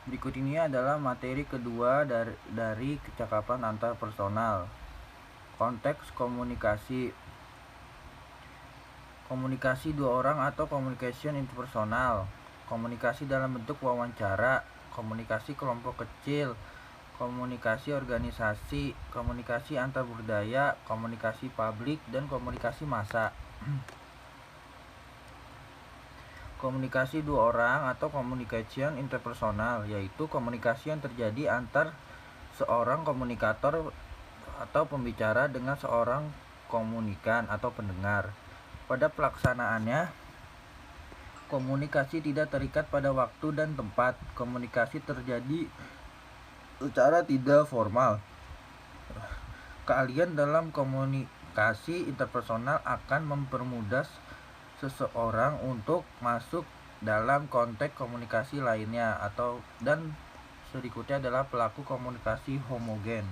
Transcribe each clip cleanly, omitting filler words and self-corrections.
Berikut ini adalah materi kedua dari kecakapan antar personal. Konteks komunikasi. Komunikasi dua orang atau communication interpersonal. Komunikasi dalam bentuk wawancara, komunikasi kelompok kecil, komunikasi organisasi, komunikasi antar budaya, komunikasi publik, dan komunikasi massa. Komunikasi dua orang atau communication interpersonal yaitu komunikasi yang terjadi antar seorang komunikator atau pembicara dengan seorang komunikan atau pendengar. Pada pelaksanaannya, komunikasi tidak terikat pada waktu dan tempat. Komunikasi terjadi secara tidak formal. Keahlian dalam komunikasi interpersonal akan mempermudah seseorang untuk masuk dalam konteks komunikasi lainnya dan berikutnya adalah pelaku komunikasi homogen.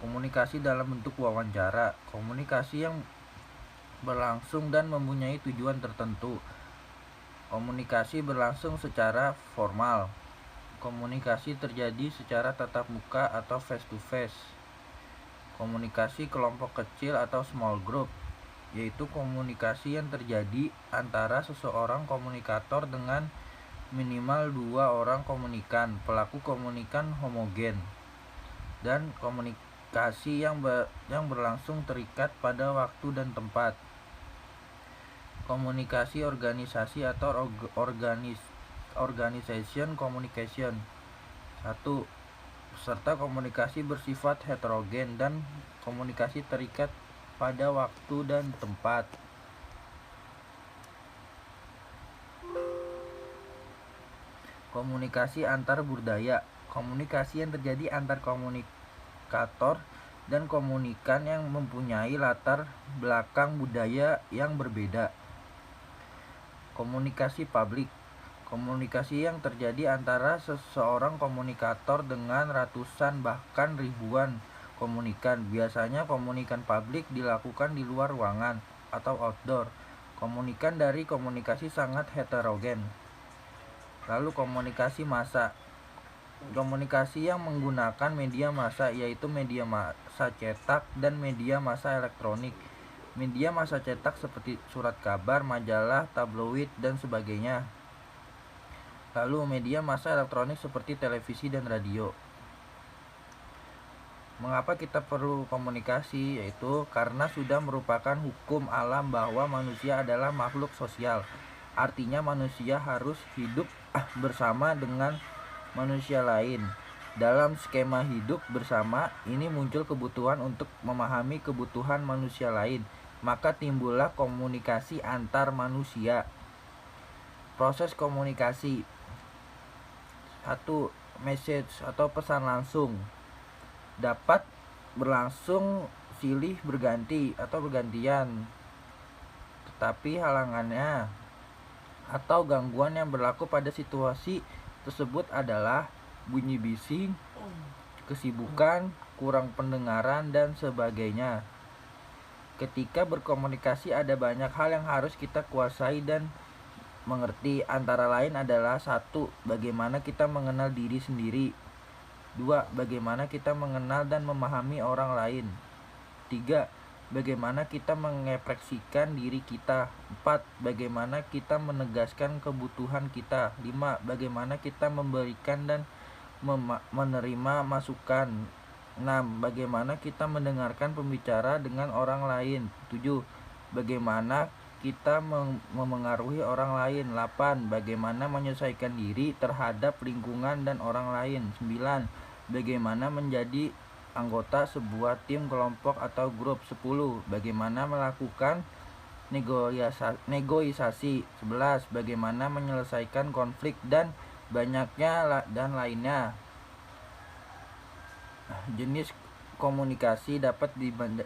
Komunikasi dalam bentuk wawancara, komunikasi yang berlangsung dan mempunyai tujuan tertentu. Komunikasi berlangsung secara formal. Komunikasi terjadi secara tatap muka atau face to face. Komunikasi kelompok kecil atau small group, yaitu komunikasi yang terjadi antara seseorang komunikator dengan minimal dua orang komunikan, pelaku komunikan homogen, dan komunikasi yang berlangsung terikat pada waktu dan tempat. Komunikasi organisasi atau organization communication. 1. Serta komunikasi bersifat heterogen dan komunikasi terikat pada waktu dan tempat. Komunikasi antar budaya, komunikasi yang terjadi antar komunikator dan komunikan yang mempunyai latar belakang budaya yang berbeda. Komunikasi publik, komunikasi yang terjadi antara seseorang komunikator dengan ratusan bahkan ribuan komunikan. Biasanya komunikan publik dilakukan di luar ruangan atau outdoor. Komunikan dari komunikasi sangat heterogen. Lalu komunikasi massa, komunikasi yang menggunakan media massa yaitu media massa cetak dan media massa elektronik. Media massa cetak seperti surat kabar, majalah, tabloid, dan sebagainya. Lalu media massa elektronik seperti televisi dan radio. Mengapa kita perlu komunikasi? Yaitu karena sudah merupakan hukum alam bahwa manusia adalah makhluk sosial. Artinya manusia harus hidup bersama dengan manusia lain. Dalam skema hidup bersama ini muncul kebutuhan untuk memahami kebutuhan manusia lain. Maka timbullah komunikasi antar manusia. Proses komunikasi. 1. Message atau pesan langsung dapat berlangsung silih berganti atau bergantian. Tetapi halangannya atau gangguan yang berlaku pada situasi tersebut adalah bunyi bising, kesibukan, kurang pendengaran, dan sebagainya. Ketika berkomunikasi ada banyak hal yang harus kita kuasai dan mengerti, antara lain adalah 1. Bagaimana kita mengenal diri sendiri. 2. Bagaimana kita mengenal dan memahami orang lain. 3. Bagaimana kita mengekspresikan diri kita. 4. Bagaimana kita menegaskan kebutuhan kita. 5. Bagaimana kita memberikan dan menerima masukan. 6. Bagaimana kita mendengarkan pembicara dengan orang lain. 7. Bagaimana kita memengaruhi orang lain. 8. Bagaimana menyesuaikan diri terhadap lingkungan dan orang lain. 9. Bagaimana menjadi anggota sebuah tim, kelompok, atau grup. 10. Bagaimana melakukan negosiasi. 11. Bagaimana menyelesaikan konflik dan banyaknya dan lainnya. Jenis komunikasi dapat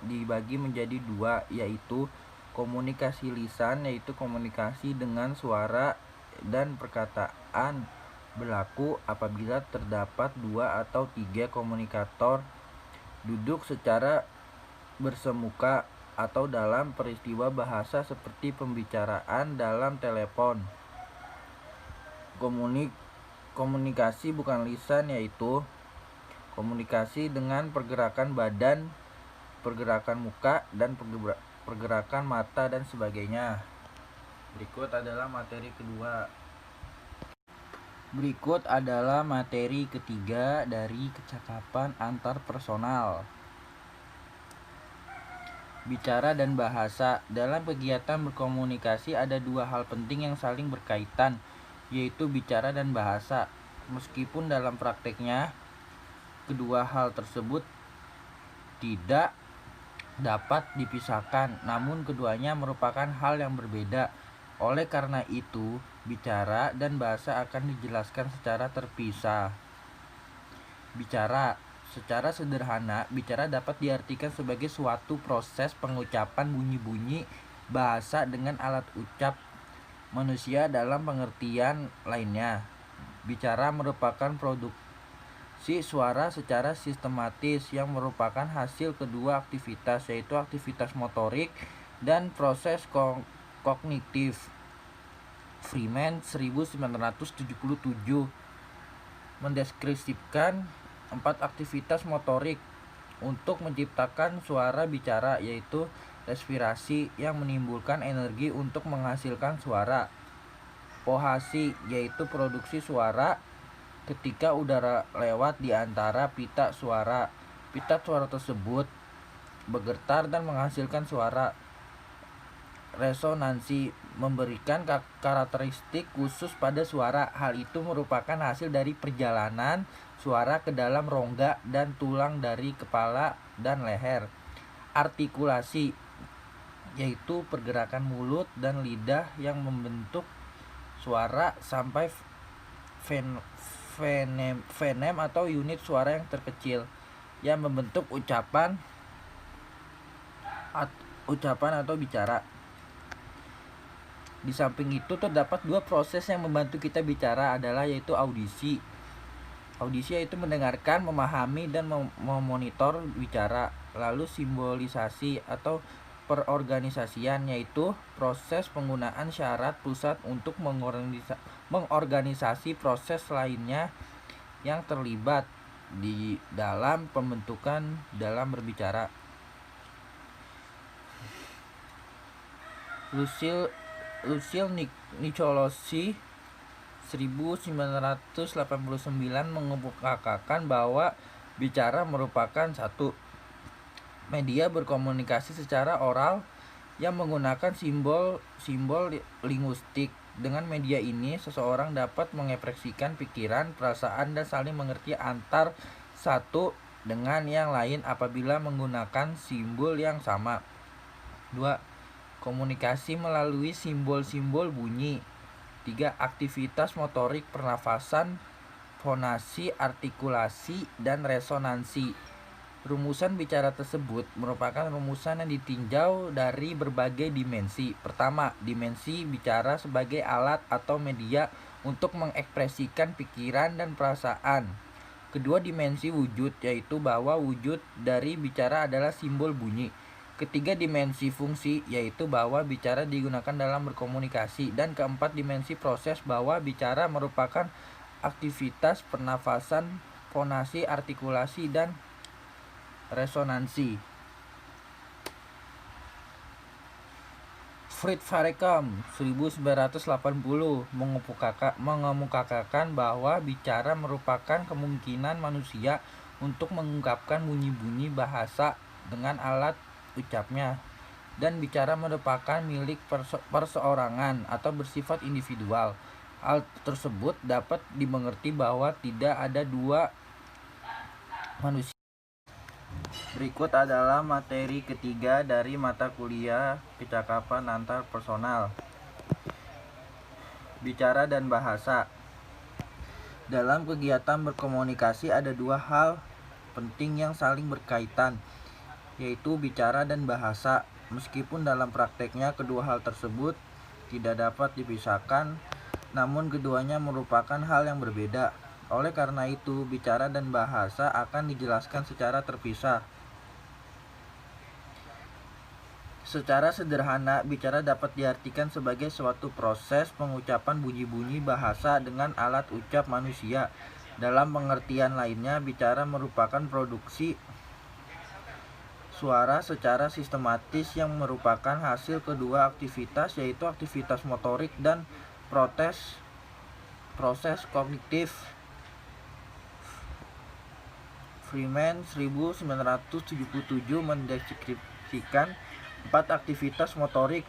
dibagi menjadi 2, yaitu komunikasi lisan, yaitu komunikasi dengan suara dan perkataan, berlaku apabila terdapat 2 atau 3 komunikator duduk secara bersemuka atau dalam peristiwa bahasa seperti pembicaraan dalam telepon. komunikasi bukan lisan, yaitu komunikasi dengan pergerakan badan, pergerakan muka, dan pergerakan mata dan sebagainya. Berikut adalah materi kedua. Berikut adalah materi ketiga dari kecakapan antarpersonal. Bicara dan bahasa. Dalam kegiatan berkomunikasi ada dua hal penting yang saling berkaitan, yaitu bicara dan bahasa. Meskipun dalam prakteknya kedua hal tersebut tidak dapat dipisahkan, namun keduanya merupakan hal yang berbeda. Oleh karena itu, bicara dan bahasa akan dijelaskan secara terpisah. Bicara. Secara sederhana, bicara dapat diartikan sebagai suatu proses pengucapan bunyi-bunyi bahasa dengan alat ucap manusia. Dalam pengertian lainnya, bicara merupakan produksi suara secara sistematis yang merupakan hasil kedua aktivitas, yaitu aktivitas motorik dan proses kognitif. Freeman 1977 mendeskripsikan 4 aktivitas motorik untuk menciptakan suara bicara, yaitu respirasi yang menimbulkan energi untuk menghasilkan suara, pohasi yaitu produksi suara ketika udara lewat di antara pita suara. Pita suara tersebut bergetar dan menghasilkan suara. Resonansi memberikan karakteristik khusus pada suara. Hal itu merupakan hasil dari perjalanan suara ke dalam rongga dan tulang dari kepala dan leher. Artikulasi yaitu pergerakan mulut dan lidah yang membentuk suara sampai fonem atau unit suara yang terkecil yang membentuk ucapan atau bicara. Di samping itu terdapat dua proses yang membantu kita bicara adalah yaitu audisi. Audisi yaitu mendengarkan, memahami, dan memonitor bicara. Lalu simbolisasi atau perorganisasian yaitu proses penggunaan syarat pusat untuk mengorganisasi proses lainnya yang terlibat di dalam pembentukan dalam berbicara. Lucille Nicolosi 1989 mengemukakan bahwa bicara merupakan satu media berkomunikasi secara oral yang menggunakan simbol linguistik. Dengan media ini, seseorang dapat mengekspresikan pikiran, perasaan, dan saling mengerti antar satu dengan yang lain apabila menggunakan simbol yang sama. 2. Komunikasi melalui simbol-simbol bunyi. 3. Aktivitas motorik pernafasan, fonasi, artikulasi, dan resonansi. Rumusan bicara tersebut merupakan rumusan yang ditinjau dari berbagai dimensi. Pertama, dimensi bicara sebagai alat atau media untuk mengekspresikan pikiran dan perasaan. Kedua, dimensi wujud, yaitu bahwa wujud dari bicara adalah simbol bunyi. Ketiga, dimensi fungsi, yaitu bahwa bicara digunakan dalam berkomunikasi. Dan keempat, dimensi proses, bahwa bicara merupakan aktivitas pernafasan, fonasi, artikulasi, dan resonansi. Fritz Farrakhan 1980 mengemukakan bahwa bicara merupakan kemungkinan manusia untuk mengungkapkan bunyi-bunyi bahasa dengan alat ucapnya, dan bicara merupakan milik perseorangan atau bersifat individual. Hal tersebut dapat dimengerti bahwa tidak ada dua manusia. Berikut adalah materi ketiga dari mata kuliah kecakapan antarpersonal. Bicara dan bahasa. Dalam kegiatan berkomunikasi ada dua hal penting yang saling berkaitan, yaitu bicara dan bahasa. Meskipun dalam prakteknya kedua hal tersebut tidak dapat dipisahkan, namun keduanya merupakan hal yang berbeda. Oleh karena itu, bicara dan bahasa akan dijelaskan secara terpisah. Secara sederhana, bicara dapat diartikan sebagai suatu proses pengucapan bunyi-bunyi bahasa dengan alat ucap manusia. Dalam pengertian lainnya, bicara merupakan produksi suara secara sistematis yang merupakan hasil kedua aktivitas, yaitu aktivitas motorik dan proses kognitif. Freeman 1977 mendeskripsikan 4 aktivitas motorik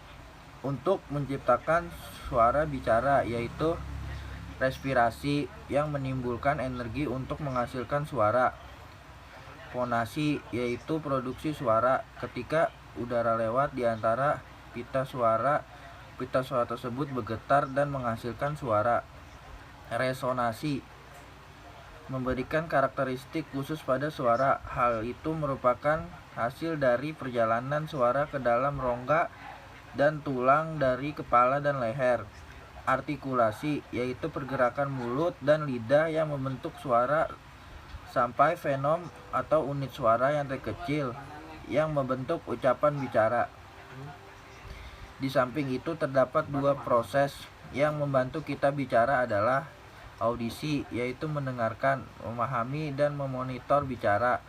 untuk menciptakan suara bicara, yaitu respirasi yang menimbulkan energi untuk menghasilkan suara, fonasi yaitu produksi suara ketika udara lewat di antara pita suara tersebut bergetar dan menghasilkan suara, resonansi memberikan karakteristik khusus pada suara. Hal itu merupakan hasil dari perjalanan suara ke dalam rongga dan tulang dari kepala dan leher. Artikulasi yaitu pergerakan mulut dan lidah yang membentuk suara sampai fenom atau unit suara yang terkecil yang membentuk ucapan bicara. Di samping itu terdapat 2 proses yang membantu kita bicara adalah audisi, yaitu mendengarkan, memahami, dan memonitor bicara.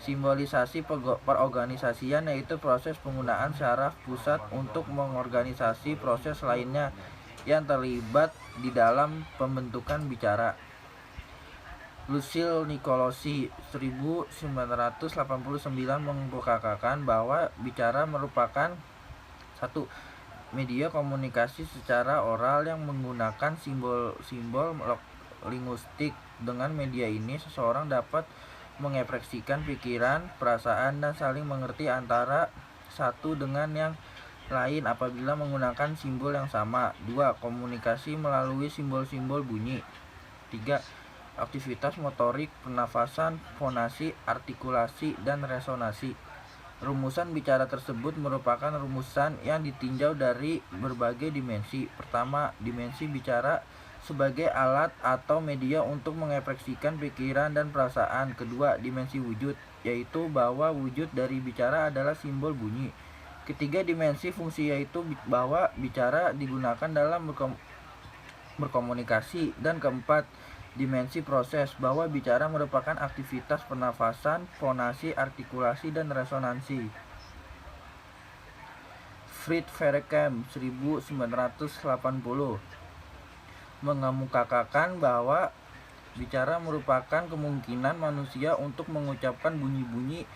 Simbolisasi perorganisasian, yaitu proses penggunaan syaraf pusat untuk mengorganisasi proses lainnya yang terlibat di dalam pembentukan bicara. Lucille Nicolosi 1989 mengungkapkan bahwa bicara merupakan satu media komunikasi secara oral yang menggunakan simbol-simbol linguistik. Dengan media ini, seseorang dapat mengekspresikan pikiran, perasaan, dan saling mengerti antara satu dengan yang lain apabila menggunakan simbol yang sama. 2. Komunikasi melalui simbol-simbol bunyi. 3. Aktivitas motorik, pernafasan, fonasi, artikulasi, dan resonansi. Rumusan bicara tersebut merupakan rumusan yang ditinjau dari berbagai dimensi. Pertama, dimensi bicara sebagai alat atau media untuk mengekspresikan pikiran dan perasaan. Kedua, dimensi wujud, yaitu bahwa wujud dari bicara adalah simbol bunyi. Ketiga, dimensi fungsi, yaitu bahwa bicara digunakan dalam berkomunikasi. Dan keempat, dimensi proses, bahwa bicara merupakan aktivitas pernafasan, fonasi, artikulasi, dan resonansi. Fritz Verkamp 1980 mengemukakan bahwa bicara merupakan kemungkinan manusia untuk mengucapkan bunyi-bunyi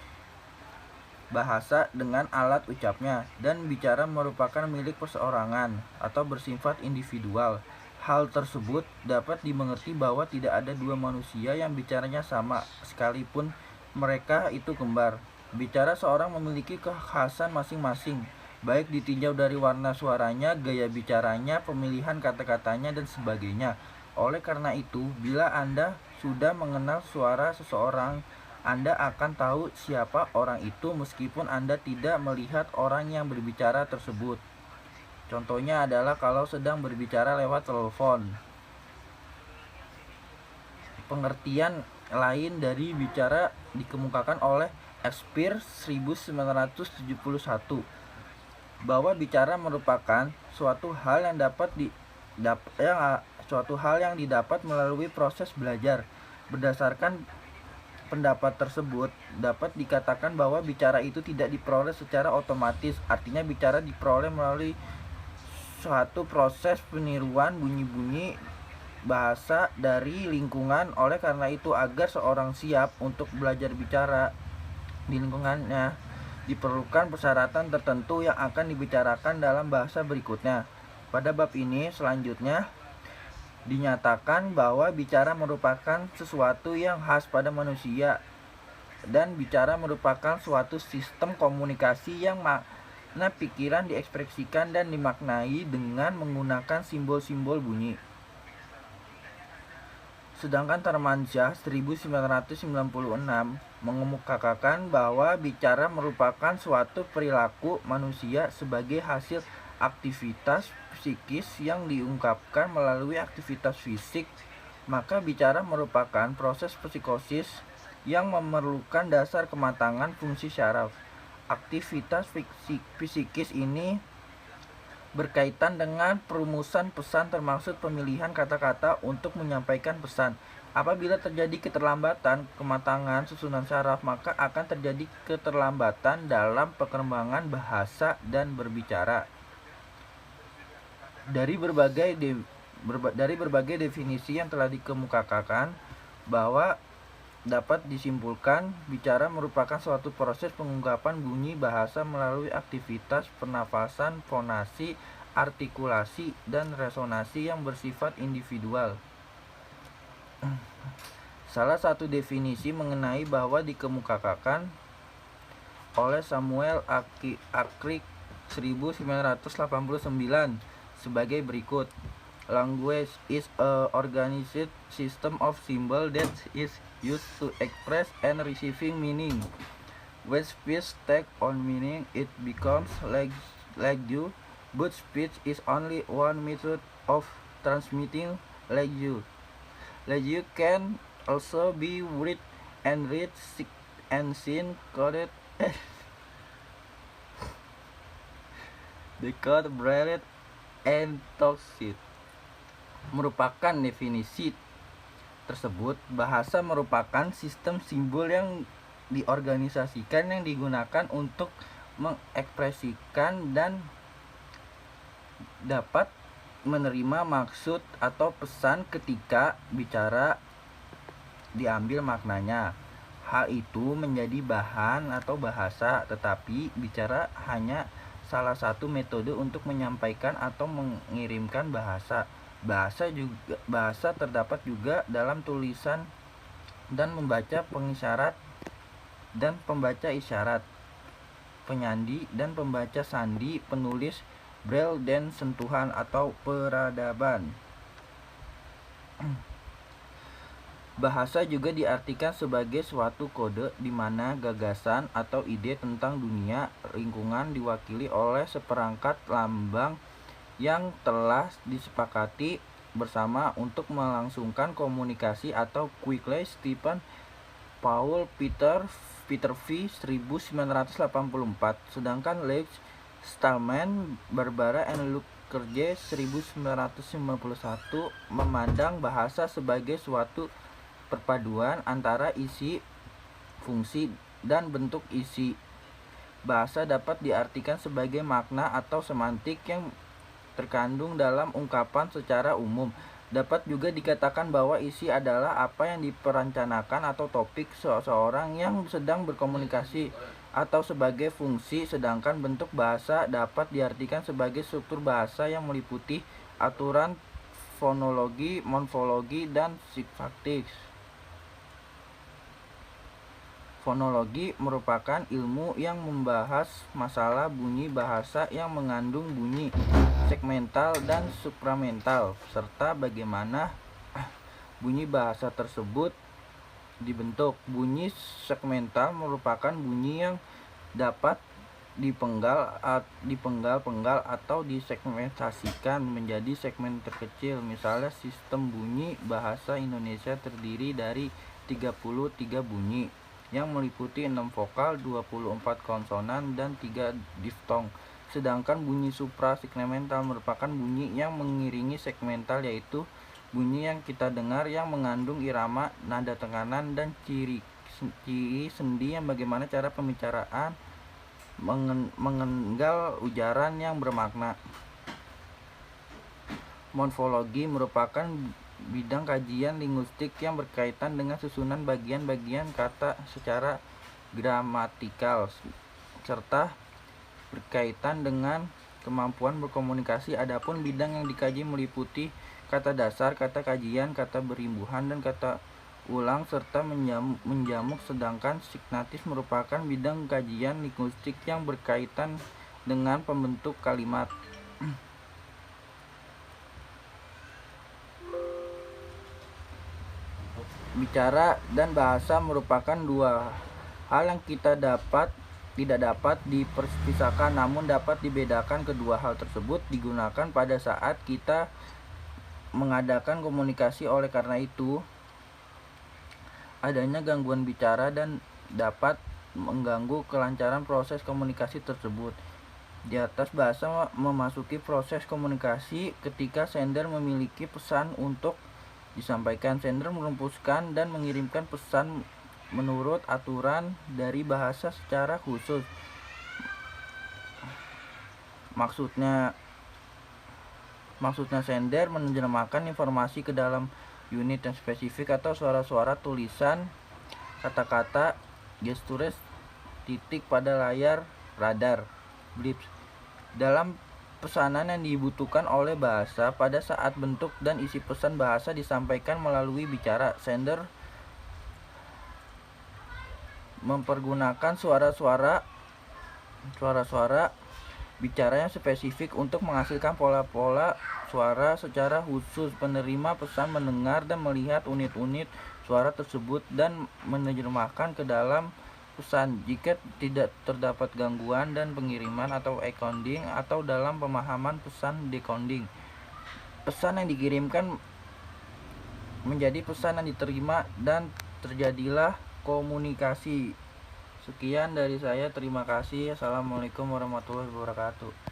bahasa dengan alat ucapnya, dan bicara merupakan milik perseorangan atau bersifat individual. Hal tersebut dapat dimengerti bahwa tidak ada 2 manusia yang bicaranya sama, sekalipun mereka itu kembar. Bicara seorang memiliki kekhasan masing-masing, baik ditinjau dari warna suaranya, gaya bicaranya, pemilihan kata-katanya, dan sebagainya. Oleh karena itu, bila Anda sudah mengenal suara seseorang, Anda akan tahu siapa orang itu meskipun Anda tidak melihat orang yang berbicara tersebut. Contohnya adalah kalau sedang berbicara lewat telepon. Pengertian lain dari bicara dikemukakan oleh Shakespeare 1971 bahwa bicara merupakan suatu hal yang didapat melalui proses belajar. Berdasarkan pendapat tersebut, dapat dikatakan bahwa bicara itu tidak diperoleh secara otomatis. Artinya bicara diperoleh melalui suatu proses peniruan bunyi-bunyi bahasa dari lingkungan. Oleh karena itu, agar seorang siap untuk belajar bicara di lingkungannya, diperlukan persyaratan tertentu yang akan dibicarakan dalam bahasa berikutnya. Pada bab ini selanjutnya dinyatakan bahwa bicara merupakan sesuatu yang khas pada manusia, dan bicara merupakan suatu sistem komunikasi yang pikiran diekspresikan dan dimaknai dengan menggunakan simbol-simbol bunyi. Sedangkan Tarmansyah 1996 mengemukakan bahwa bicara merupakan suatu perilaku manusia sebagai hasil aktivitas psikis yang diungkapkan melalui aktivitas fisik. Maka bicara merupakan proses psikosis yang memerlukan dasar kematangan fungsi syaraf. Aktivitas fisikis ini berkaitan dengan perumusan pesan termasuk pemilihan kata-kata untuk menyampaikan pesan. Apabila terjadi keterlambatan kematangan susunan saraf, maka akan terjadi keterlambatan dalam perkembangan bahasa dan berbicara. Dari berbagai definisi yang telah dikemukakan, bahwa dapat disimpulkan bicara merupakan suatu proses pengungkapan bunyi bahasa melalui aktivitas pernafasan, fonasi, artikulasi, dan resonansi yang bersifat individual. Salah satu definisi mengenai bahwa dikemukakan oleh Samuel Akrik 1989 sebagai berikut. Language is a organized system of symbols that is used to express and receiving meaning. When speech takes on meaning, it becomes language, but speech is only one method of transmitting language. Language can also be read and seen, coded, decoded, brailled, and talked. Merupakan definisi tersebut, bahasa merupakan sistem simbol yang diorganisasikan yang digunakan untuk mengekspresikan dan dapat menerima maksud atau pesan ketika bicara diambil maknanya. Hal itu menjadi bahan atau bahasa, tetapi bicara hanya salah satu metode untuk menyampaikan atau mengirimkan bahasa. Bahasa terdapat juga dalam tulisan dan membaca pengisyarat dan pembaca isyarat, penyandi dan pembaca sandi, penulis braille dan sentuhan atau peradaban. Bahasa juga diartikan sebagai suatu kode di mana gagasan atau ide tentang dunia lingkungan diwakili oleh seperangkat lambang yang telah disepakati bersama untuk melangsungkan komunikasi atau quickly. Stephen Paul Peter V 1984, sedangkan Lex Stallman, Barbara and Luke Kerje 1991 memandang bahasa sebagai suatu perpaduan antara isi, fungsi, dan bentuk isi. Bahasa dapat diartikan sebagai makna atau semantik yang terkandung dalam ungkapan secara umum. Dapat juga dikatakan bahwa isi adalah apa yang diperencanakan atau topik seseorang yang sedang berkomunikasi, atau sebagai fungsi, sedangkan bentuk bahasa dapat diartikan sebagai struktur bahasa yang meliputi aturan fonologi, morfologi, dan sintaksis. Fonologi merupakan ilmu yang membahas masalah bunyi bahasa yang mengandung bunyi segmental dan supramental, serta bagaimana bunyi bahasa tersebut dibentuk. Bunyi segmental merupakan bunyi yang dapat dipenggal-penggal atau disegmentasikan menjadi segmen terkecil. Misalnya, sistem bunyi bahasa Indonesia terdiri dari 33 bunyi yang meliputi 6 vokal, 24 konsonan, dan 3 diftong. Sedangkan bunyi supra-segmental merupakan bunyi yang mengiringi segmental, yaitu bunyi yang kita dengar yang mengandung irama, nada tekanan, dan ciri sendi yang bagaimana cara pembicaraan mengenggal ujaran yang bermakna. Morfologi merupakan bidang kajian linguistik yang berkaitan dengan susunan bagian-bagian kata secara gramatikal, serta berkaitan dengan kemampuan berkomunikasi. Adapun bidang yang dikaji meliputi kata dasar, kata kajian, kata berimbuhan, dan kata ulang, serta menjamuk. Sedangkan sintaksis merupakan bidang kajian linguistik yang berkaitan dengan pembentuk kalimat. Bicara dan bahasa merupakan dua hal yang tidak dapat diperpisahkan, namun dapat dibedakan. Kedua hal tersebut digunakan pada saat kita mengadakan komunikasi. Oleh karena itu, adanya gangguan bicara dan dapat mengganggu kelancaran proses komunikasi tersebut. Di atas bahasa memasuki proses komunikasi ketika sender memiliki pesan untuk disampaikan. Sender merumuskan dan mengirimkan pesan menurut aturan dari bahasa secara khusus. Maksudnya sender menerjemahkan informasi ke dalam unit yang spesifik atau suara-suara, tulisan, kata-kata, gestures, titik pada layar, radar, blips dalam pesanan yang dibutuhkan oleh bahasa. Pada saat bentuk dan isi pesan bahasa disampaikan melalui bicara, sender mempergunakan suara-suara bicara yang spesifik untuk menghasilkan pola-pola suara secara khusus. Penerima pesan mendengar dan melihat unit-unit suara tersebut dan menerjemahkan ke dalam pesan. Jika tidak terdapat gangguan dan pengiriman atau encoding atau dalam pemahaman pesan decoding, pesan yang dikirimkan menjadi pesan yang diterima dan terjadilah komunikasi. Sekian dari saya, terima kasih. Assalamualaikum warahmatullahi wabarakatuh.